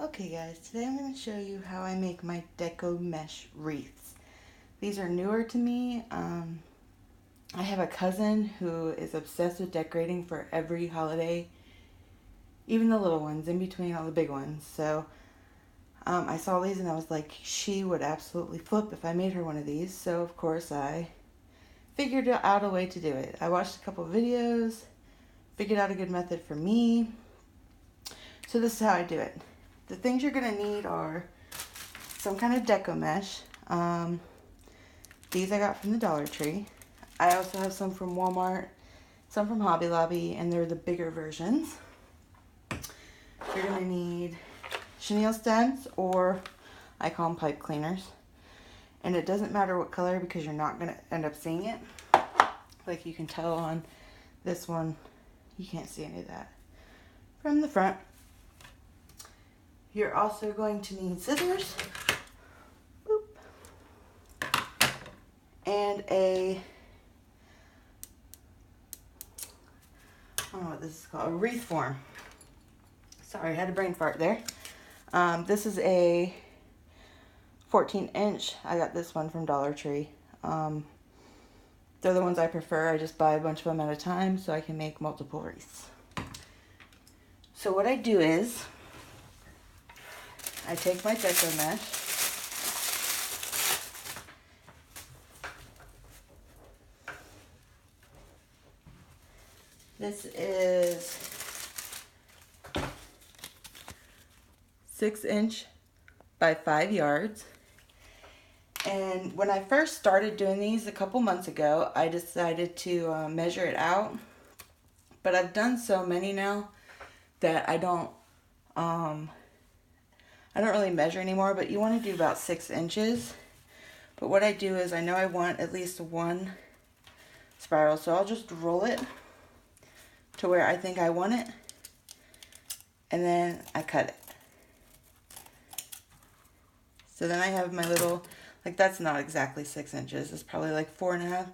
Okay guys, today I'm going to show you how I make my Deco mesh wreaths. These are newer to me. I have a cousin who is obsessed with decorating for every holiday, even the little ones, in between all the big ones. So I saw these and I was like, she would absolutely flip if I made her one of these. So of course I figured out a way to do it. I watched a couple of videos, figured out a good method for me. So this is how I do it. The things you're going to need are some kind of Deco mesh. These I got from the Dollar Tree. I also have some from Walmart, some from Hobby Lobby, and they're the bigger versions. You're going to need chenille stems, or I call them pipe cleaners. And it doesn't matter what color because you're not going to end up seeing it. Like you can tell on this one, you can't see any of that from the front. You're also going to need scissors. Boop. And I don't know what this is called, a wreath form. Sorry, I had a brain fart there. This is a 14-inch. I got this one from Dollar Tree. They're the ones I prefer. I just buy a bunch of them at a time so I can make multiple wreaths. So what I do is, I take my Deco mesh, this is 6" by 5 yards. And when I first started doing these a couple months ago, I decided to measure it out. But I've done so many now that I don't really measure anymore, but you want to do about 6 inches. But what I do is, I know I want at least one spiral, so I'll just roll it to where I think I want it, and then I cut it. So then I have my little, like that's not exactly 6 inches, it's probably like 4.5,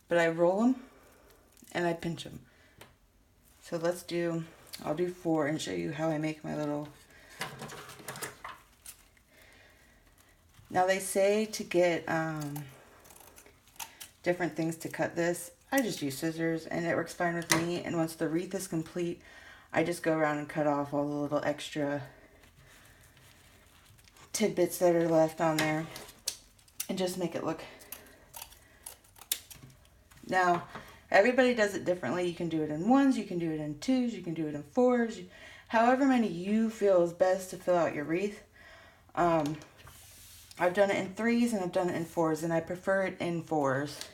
but I roll them and I pinch them. So I'll do 4 and show you how I make my little. Now they say to get different things to cut this. I just use scissors and it works fine with me. And once the wreath is complete, I just go around and cut off all the little extra tidbits that are left on there and just make it look. Now, everybody does it differently. You can do it in 1s, you can do it in 2s, you can do it in 4s. However many you feel is best to fill out your wreath. I've done it in 3s and I've done it in 4s, and I prefer it in 4s.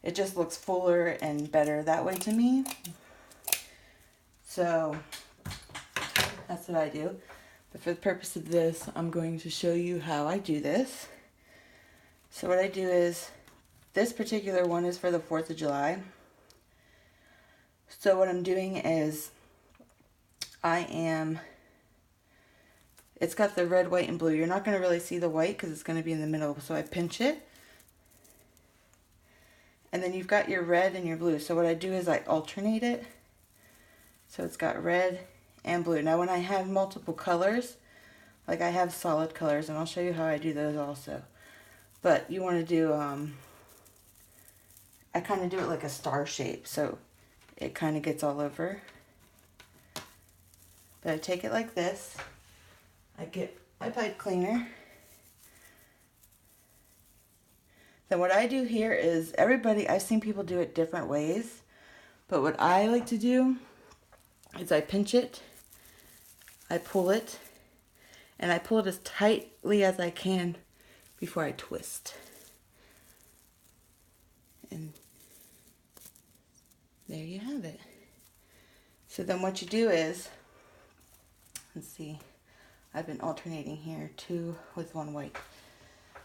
It just looks fuller and better that way to me. So that's what I do. But for the purpose of this, I'm going to show you how I do this. So what I do is, this particular one is for the 4th of July. So what I'm doing is, it's got the red, white, and blue. You're not going to really see the white because it's going to be in the middle. So I pinch it. And then you've got your red and your blue. So what I do is I alternate it. So it's got red and blue. Now when I have multiple colors, like I have solid colors, and I'll show you how I do those also. But you want to do, I kind of do it like a star shape. So it kind of gets all over. But I take it like this. I get my pipe cleaner. Then what I do here is, I've seen people do it different ways, but what I like to do is I pinch it, I pull it, and I pull it as tightly as I can before I twist. And there you have it. So then what you do is, let's see, I've been alternating here 2 with 1 white.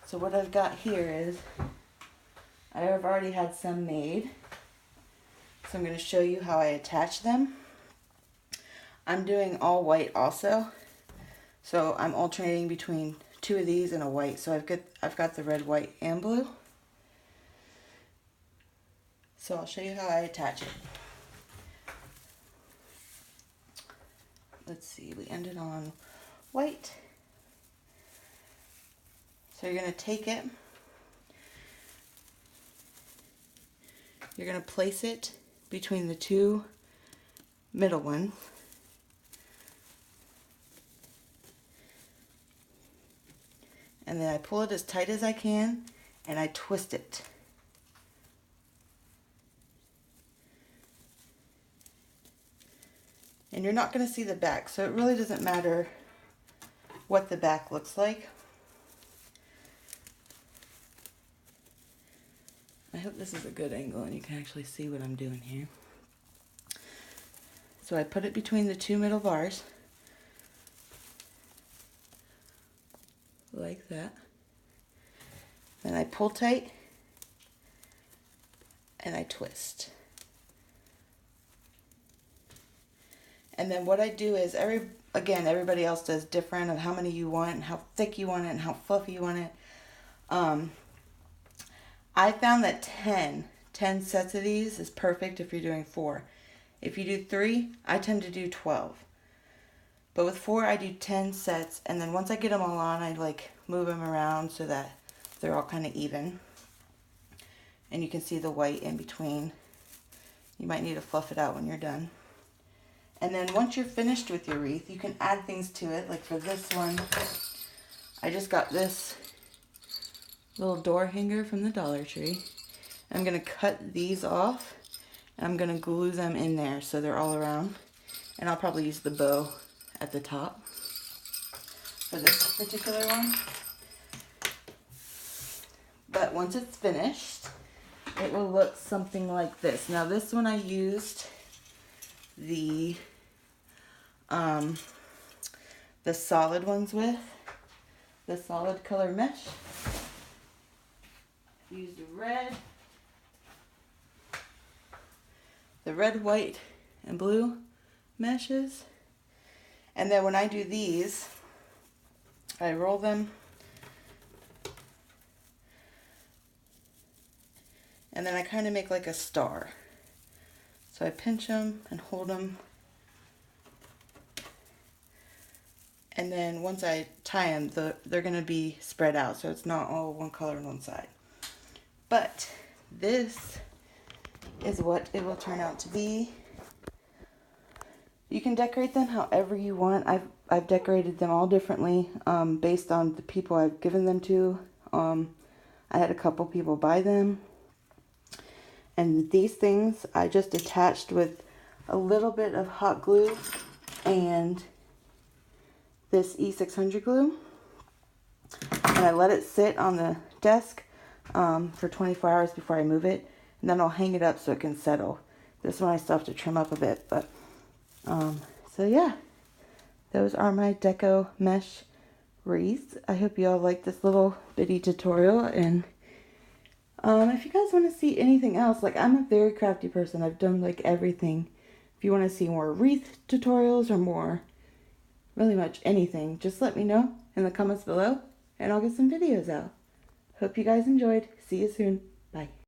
So what I've got here is, I have already had some made. So I'm going to show you how I attach them. I'm doing all white also. So I'm alternating between 2 of these and a white. So I've got the red, white, and blue. So I'll show you how I attach it. let's see, we ended on white. So you're going to take it, you're going to place it between the two middle ones. And then I pull it as tight as I can and I twist it. And you're not going to see the back, so it really doesn't matter what the back looks like. I hope this is a good angle and you can actually see what I'm doing here. So I put it between the two middle bars, like that. Then I pull tight and I twist. And then what I do is, everybody else does different of how many you want and how thick you want it and how fluffy you want it. I found that 10 sets of these is perfect if you're doing 4. If you do 3, I tend to do 12. But with 4, I do 10 sets, and then once I get them all on, I like move them around so that they're all kind of even. And you can see the white in between. You might need to fluff it out when you're done. And then once you're finished with your wreath, you can add things to it. Like for this one, I just got this little door hanger from the Dollar Tree. I'm going to cut these off, and I'm going to glue them in there so they're all around. And I'll probably use the bow at the top for this particular one. But once it's finished, it will look something like this. Now this one I used the solid ones with, the solid color mesh. Used the red, white, and blue meshes. And then when I do these, I roll them, and then I kind of make like a star. So I pinch them and hold them, and then once I tie them, they're going to be spread out, so it's not all one color on one side. But this is what it will turn out to be. You can decorate them however you want. I've decorated them all differently based on the people I've given them to. I had a couple people buy them. And these things I just attached with a little bit of hot glue and this E600 glue. And I let it sit on the desk for 24 hours before I move it. And then I'll hang it up so it can settle. This one I still have to trim up a bit. But so yeah, those are my Deco mesh wreaths. I hope you all like this little bitty tutorial. And if you guys want to see anything else, like I'm a very crafty person. I've done like everything. If you want to see more wreath tutorials or more, really much anything, just let me know in the comments below and I'll get some videos out. Hope you guys enjoyed. See you soon. Bye.